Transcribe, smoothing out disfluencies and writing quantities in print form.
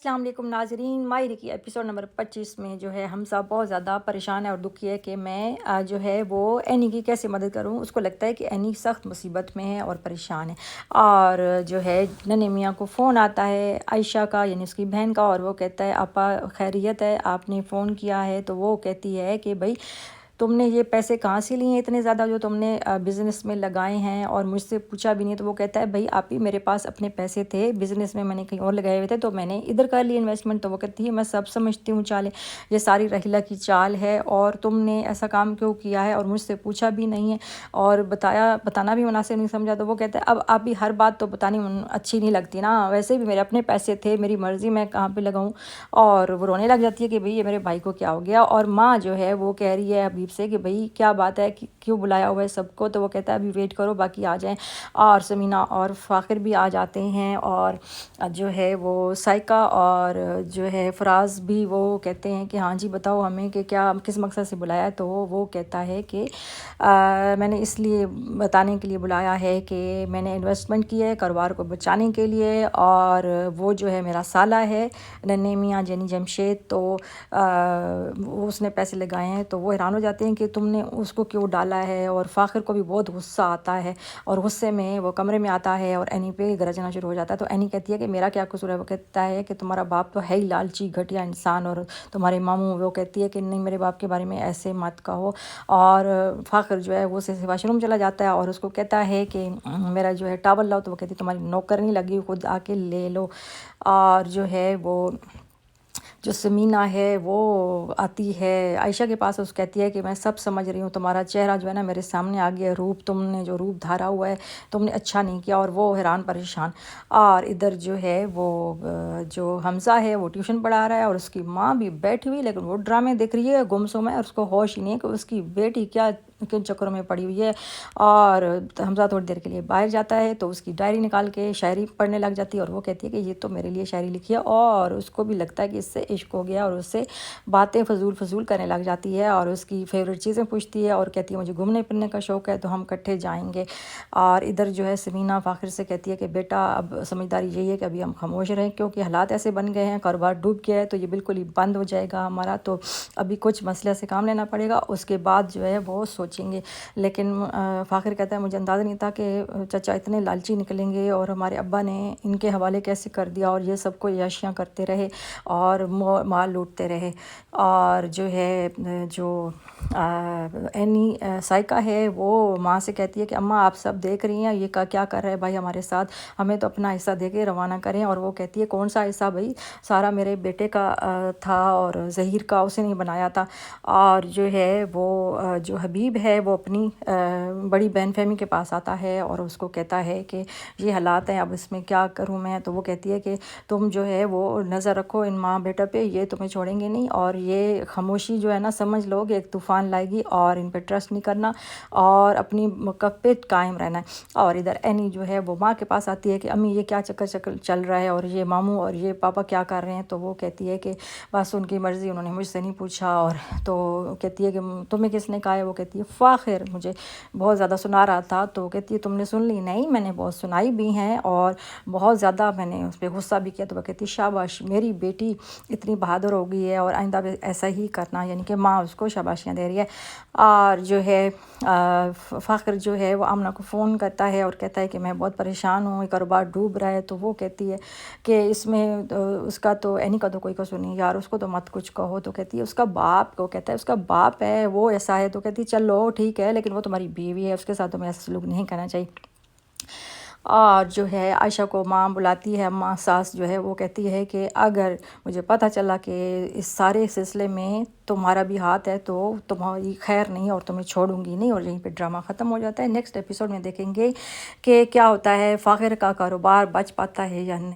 السلام علیکم ناظرین، ماہر کی ایپیسوڈ نمبر 25 میں جو ہے حمزہ بہت زیادہ پریشان ہے اور دکھی ہے کہ میں جو ہے وہ اینی کی کیسے مدد کروں۔ اس کو لگتا ہے کہ اینی سخت مصیبت میں ہے اور پریشان ہے، اور جو ہے ننھے میاں کو فون آتا ہے عائشہ کا، یعنی اس کی بہن کا، اور وہ کہتا ہے آپا خیریت ہے، آپ نے فون کیا ہے؟ تو وہ کہتی ہے کہ بھائی تم نے یہ پیسے کہاں سے لیے ہیں اتنے زیادہ جو تم نے بزنس میں لگائے ہیں، اور مجھ سے پوچھا بھی نہیں۔ تو وہ کہتا ہے بھائی آپ ہی میرے پاس اپنے پیسے تھے بزنس میں نے کہیں اور لگائے ہوئے تھے تو میں نے ادھر کر لی انویسٹمنٹ۔ تو وہ کہتی ہے میں سب سمجھتی ہوں چالیں، یہ ساری رحیلہ کی چال ہے، اور تم نے ایسا کام کیوں کیا ہے اور مجھ سے پوچھا بھی نہیں ہے اور بتانا بھی مناسب نہیں سمجھا۔ تو وہ کہتا ہے اب آپ بھی ہر بات تو بتانی اچھی نہیں لگتی نا، ویسے بھی میرے اپنے پیسے تھے، میری مرضی میں کہاں پہ لگاؤں۔ اور وہ رونے لگ جاتی ہے کہ بھئی یہ میرے بھائی کو کیا ہو گیا، اور ماں جو ہے وہ کہہ رہی ہے حبیب سے کہ بھئی کیا بات ہے، کیوں بلایا ہوا ہے سب کو؟ تو وہ کہتا ہے ابھی ویٹ کرو باقی آ جائیں، اور سمینہ اور فاخر بھی آ جاتے ہیں، اور جو ہے وہ سائقہ اور جو ہے فراز بھی وہ کہتے ہیں کہ ہاں جی بتاؤ ہمیں کہ کیا کس مقصد سے بلایا ہے۔ تو وہ کہتا ہے کہ میں نے اس لیے بتانے کے لیے بلایا ہے کہ میں نے انویسٹمنٹ کی ہے کاروبار کو بچانے کے لیے، اور وہ جو ہے میرا سالہ ہے ننھے میاں جنی جمشید، تو اس نے پیسے لگائے ہیں۔ تو وہ حیران ہو جاتے ہیں کہ تم نے اس کو کیوں ڈالا ہے، اور فاخر کو بھی بہت غصہ آتا ہے، اور غصے میں وہ کمرے میں آتا ہے اور اینی پہ گرجنا شروع ہو جاتا ہے۔ تو اینی کہتی ہے کہ میرا کیا قصور ہے؟ وہ کہتا ہے کہ تمہارا باپ تو ہے ہی لالچی گھٹیا انسان، اور تمہارے ماموں۔ وہ کہتی ہے کہ نہیں میرے باپ کے بارے میں ایسے مت کہو، اور فاخر جو ہے وہ سے واش روم چلا جاتا ہے اور اس کو کہتا ہے کہ میرا جو ہے ٹاول لاؤ۔ تو وہ کہتی ہے تمہاری نوکر نہیں لگی، خود آ کے لے لو۔ اور جو ہے وہ جو سمینہ ہے وہ آتی ہے عائشہ کے پاس، اس کہتی ہے کہ میں سب سمجھ رہی ہوں، تمہارا چہرہ جو ہے نا میرے سامنے آ گیا، روپ تم نے جو روپ دھارا ہوا ہے تم نے اچھا نہیں کیا۔ اور وہ حیران پریشان، اور ادھر جو ہے وہ جو حمزہ ہے وہ ٹیوشن پڑھا رہا ہے، اور اس کی ماں بھی بیٹھی ہوئی لیکن وہ ڈرامے دیکھ رہی ہے گمسم ہے، اور اس کو ہوش ہی نہیں ہے کہ اس کی بیٹی کیا کن چکروں میں پڑی ہوئی ہے۔ اور حمزہ تھوڑی دیر کے لیے باہر جاتا ہے تو اس کی ڈائری نکال کے شاعری پڑھنے لگ جاتی ہے، اور وہ کہتی ہے کہ یہ تو میرے لیے شاعری لکھی ہے، اور اس کو بھی لگتا ہے کہ اس سے عشق ہو گیا، اور اس سے باتیں فضول کرنے لگ جاتی ہے، اور اس کی فیوریٹ چیزیں پوچھتی ہے، اور کہتی ہے مجھے گھومنے پھرنے کا شوق ہے تو ہم اکٹھے جائیں گے۔ اور ادھر جو ہے سمینہ فاخر سے کہتی ہے کہ بیٹا اب سمجھداری یہی ہے کہ ابھی ہم خاموش رہیں، کیونکہ حالات ایسے بن گئے ہیں، کاروبار ڈوب گیا ہے تو یہ بالکل ہی بند ہو جائے گا ہمارا، تو ابھی کچھ مسئلہ سے کام لینا پڑے گا، اس کے بعد جو ہے وہ سوچیں گے۔ لیکن فاخر کہتا ہے مجھے اندازہ نہیں تھا کہ چچا اتنے لالچی نکلیں گے، اور ہمارے ابا نے ان کے حوالے کیسے کر دیا، اور یہ سب کو عیاشیاں کرتے رہے اور مال لوٹتے رہے۔ اور جو ہے جو اینی سائقہ ہے وہ ماں سے کہتی ہے کہ اماں آپ سب دیکھ رہی ہیں یہ کیا کر رہا ہے بھائی ہمارے ساتھ، ہمیں تو اپنا حصہ دے کے روانہ کریں۔ اور وہ کہتی ہے کون سا حصہ بھائی، سارا میرے بیٹے کا تھا اور ظہیر کا، اسے نہیں بنایا تھا۔ اور جو ہے وہ جو حبیب ہے وہ اپنی بڑی بہن فہمی کے پاس آتا ہے اور اس کو کہتا ہے کہ یہ حالات ہیں، اب اس میں کیا کروں میں؟ تو وہ کہتی ہے کہ تم جو ہے وہ نظر رکھو ان ماں بیٹا پہ، یہ تمہیں چھوڑیں گے نہیں، اور یہ خاموشی جو ہے نا سمجھ لو کہ ایک طوفان لائے گی، اور ان پہ ٹرسٹ نہیں کرنا اور اپنی موقف پہ قائم رہنا ہے۔ اور ادھر اینی جو ہے وہ ماں کے پاس آتی ہے کہ امی یہ کیا چکر چل رہا ہے، اور یہ ماموں اور یہ پاپا کیا کر رہے ہیں؟ تو وہ کہتی ہے کہ بس ان کی مرضی، انہوں نے مجھ سے نہیں پوچھا۔ اور تو کہتی ہے کہ تمہیں کس نے کہا ہے؟ وہ کہتی ہے فاخر مجھے بہت زیادہ سنا رہا تھا۔ تو کہتی ہے تم نے سن لی؟ نہیں میں نے بہت سنائی بھی ہیں، اور بہت زیادہ میں نے اس پہ غصہ بھی کیا۔ تو وہ کہتی ہے شاباش میری بیٹی اتنی بہادر ہو گئی ہے، اور آئندہ بھی ایسا ہی کرنا، یعنی کہ ماں اس کو شاباشیاں دے رہی ہے۔ اور جو ہے فاخر جو ہے وہ آمنہ کو فون کرتا ہے اور کہتا ہے کہ میں بہت پریشان ہوں، یہ کاروبار ڈوب رہا ہے۔ تو وہ کہتی ہے کہ اس میں اس کا تو اینی کا تو کوئی قصور نہیں یار، اس کو تو مت کچھ کہو۔ تو کہتی ہے اس کا باپ کو، کہتا ہے اس کا باپ ہے وہ ایسا ہے۔ تو کہتی ہے چلو ٹھیک ہے لیکن وہ تمہاری بیوی ہے، اس کے ساتھ تمہیں ایسا سلوک نہیں کرنا چاہیے۔ اور جو ہے عائشہ کو ماں بلاتی ہے، ماں ساس جو ہے وہ کہتی ہے کہ اگر مجھے پتہ چلا کہ اس سارے سلسلے میں تمہارا بھی ہاتھ ہے تو تمہاری خیر نہیں، اور تمہیں چھوڑوں گی نہیں۔ اور یہیں پہ ڈرامہ ختم ہو جاتا ہے۔ نیکسٹ ایپیسوڈ میں دیکھیں گے کہ کیا ہوتا ہے، فاخر کا کاروبار بچ پاتا ہے یا نہیں۔